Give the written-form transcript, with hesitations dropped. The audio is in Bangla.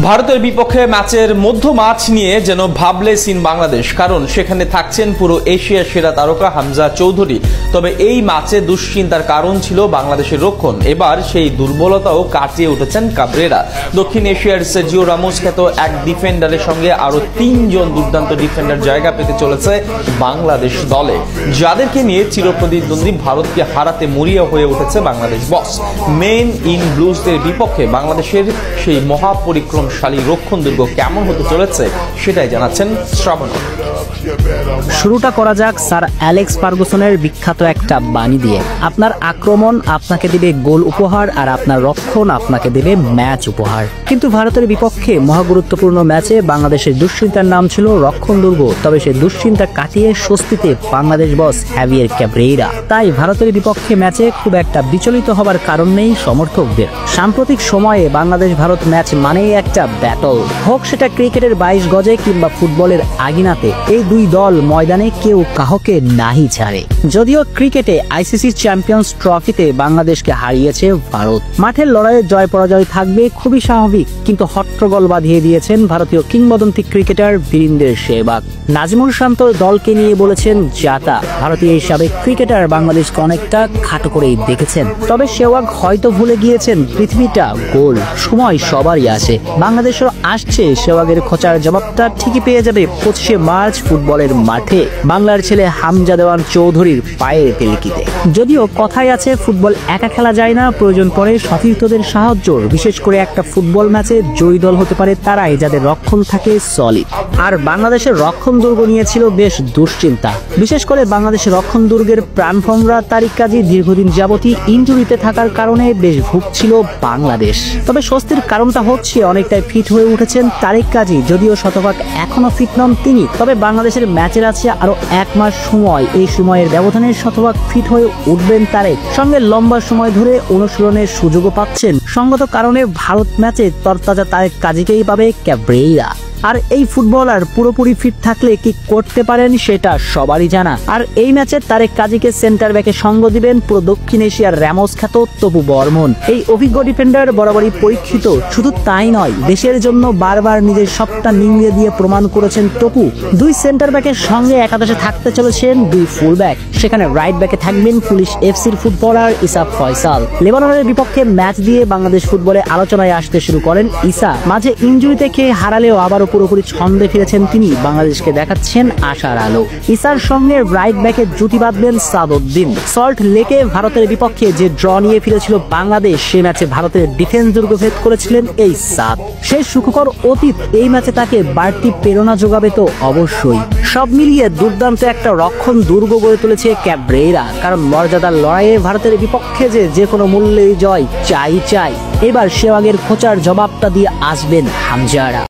ভারতের বিপক্ষে ম্যাচের মধ্যমাঠ নিয়ে যেন ভাবলেস ইন বাংলাদেশ, কারণ সেখানে থাকছেন পুরো এশিয়ার সেরা তারকা হামজা চৌধুরী। তবে এই ম্যাচে দুশ্চিন্তার কারণ ছিল বাংলাদেশের রক্ষণ। এবার সেই দুর্বলতাও কাটিয়ে উঠেছেন কাবরেরা। দক্ষিণ এশিয়ার সার্জিও রামোস খ্যাত এক ডিফেন্ডারের সঙ্গে আরো ৩ জন দুর্দান্ত ডিফেন্ডার জায়গা পেতে চলেছে বাংলাদেশ দলে, যাদেরকে নিয়ে চিরপ্রতিদ্বন্দ্বী ভারতকে হারাতে মরিয়া হয়ে উঠেছে বাংলাদেশ বস। মেন ইন ব্লুজদের বিপক্ষে বাংলাদেশের সেই মহাপরিক্রমশালী রক্ষণ দুর্গ কেমন হতে চলেছে সেটাই জানাচ্ছেন শ্রাবণ। শুরুটা করা যাক স্যার অ্যালেক্স ফার্গুসনের বিখ্যাত একটা বাণী দিয়ে। আপনার আক্রমণ আপনাকে দেবে গোল উপহার, আর আপনার রক্ষণ আপনাকে দেবে ম্যাচ উপহার। কিন্তু ভারতের বিপক্ষে মহাগুরুত্বপূর্ণ ম্যাচে বাংলাদেশের দুশ্চিন্তার নাম ছিল রক্ষণ দুর্গ। তবে সেই দুশ্চিন্তা কাটিয়ে স্বস্তিতে বাংলাদেশ বস হ্যাভিয়ার ক্যাবরেরা। তাই ভারতের বিপক্ষে ম্যাচে খুব একটা বিচলিত হবার কারণ নেই সমর্থকদের। সাম্প্রতিক সময়ে বাংলাদেশ ভারত ম্যাচ মানেই একটা ব্যাটল, হোক সেটা ক্রিকেটের 22 গজে কিংবা ফুটবলের আগিনাতে। এই দুই দল ময়দানে কেউ কাহকে নাহি ছাড়ে। যদিও ক্রিকেটে আইসিসি চ্যাম্পিয়ন্স ট্রফিতে বাংলাদেশকে হারিয়েছে ভারত, মাঠের লড়াইয়ে জয় পরাজয় থাকবে খুবই স্বাভাবিক। কিন্তু হট্টগোল বাঁধিয়ে দিয়েছেন ভারতীয় কিংবদন্তি ক্রিকেটার বীরেন্দ্র সেহবাগ। নাজিমুল শান্তর দলকে নিয়ে বলেছেন যাতা। ভারতীয় হিসাবে ক্রিকেটার বাংলাদেশকে অনেকটা খাটো করেই দেখেছেন। তবে সেহবাগ হয়তো ভুলে গিয়েছেন পৃথিবীটা গোল, সময় সবারই আসে। বাংলাদেশের আসছে সেহবাগের খোঁচার জবাবটা ঠিকই পেয়ে যাবে 25শে মার্চ ফুটবলের মাঠে বাংলার ছেলে হামজা দেওয়ান চৌধুরীর পায়ের পেলকিতে। যদিও কথাই আছে ফুটবল একা খেলা যায় না, প্রয়োজন পড়ে সতীর্থদের সাহায্য। বিশেষ করে একটা ফুটবল ম্যাচে জয়ী দল হতে পারে তারাই যাদের রক্ষণ থাকে সলিড। আর বাংলাদেশের রক্ষণ দুর্গ নিয়েছিল বেশ দুশ্চিন্তা। বিশেষ করে বাংলাদেশের রক্ষণ দুর্গের প্রাণভোমরা তারিক কাজী দীর্ঘদিন যাবতী ইনজুরিতে থাকার কারণে বেশ ভুগছিল বাংলাদেশ। তবে স্বস্তির কারণটা হচ্ছে অনেকটাই ফিট হয়ে উঠেছেন তারিক কাজী। যদিও শতভাগ এখনো ফিট নন তিনি, তবে বাংলাদেশের ম্যাচের আছে আরো 1 মাস সময়। এই সময়ের ব্যবধানে শতভাগ ফিট হয়ে উঠবেন তারেক। সঙ্গে লম্বা সময় ধরে অনুশীলনের সুযোগও পাচ্ছেন। সঙ্গত কারণে ভারত ম্যাচে তরতাজা তারেক কাজীকেই পাবে ক্যাবরেরা। আর এই ফুটবলার পুরোপুরি ফিট থাকলে কি করতে পারেন সেটা সবারই জানা। আর এই ম্যাচে তারেক কাজীকে সেন্টার ব্যাকে সঙ্গ দিবেন পুরো দক্ষিণ এশিয়ার র্যামোস খ্যাত তপু বর্মন। এই অভিজ্ঞ ডিফেন্ডার বরাবরই পরীক্ষিত। শুধু তাই নয়, দেশের জন্য বারবার নিজের সবটা নিংড়ে দিয়ে প্রমাণ করেছেন তপু। 2 সেন্টার ব্যাকের সঙ্গে একাদশে থাকতে চলেছেন 2 ফুল ব্যাক। সেখানে রাইট ব্যাকে থাকবেন পুলিশ এফসির ফুটবলার ইসা ফয়সাল। লেবাননের বিপক্ষে ম্যাচ দিয়ে বাংলাদেশ ফুটবলে আলোচনায় আসতে শুরু করেন ইসা। মাঝে ইনজুরি থেকে হারালেও আবারও পুরোপুরি ছন্দে ফিরেছেন তিনি, বাংলাদেশকে দেখাচ্ছেন আশার আলো। ইসার সঙ্গে রাইট ব্যাকে জুটি বাঁধবেন সাদউদ্দিন। সল্ট লেকে ভারতের বিপক্ষে যে ড্র নিয়ে ফিরেছিল বাংলাদেশ, সে ম্যাচে ভারতের ডিফেন্স দুর্গ ভেদ করেছিলেন এই সাদ। সেই সুখকর অতীত এই ম্যাচে তাকে বাড়তি প্রেরণা যোগাবে তো অবশ্যই। সব মিলিয়ে দুর্দান্ত একটা রক্ষণ দুর্গ গড়ে তুলেছে ক্যাবরেরা। কারণ মর্যাদার লড়াইয়ে ভারতের বিপক্ষে যে কোনো মূল্যেই জয় চাই। এবার সেহবাগের খোঁচার জবাবটা দিয়ে আসবেন হামজারা।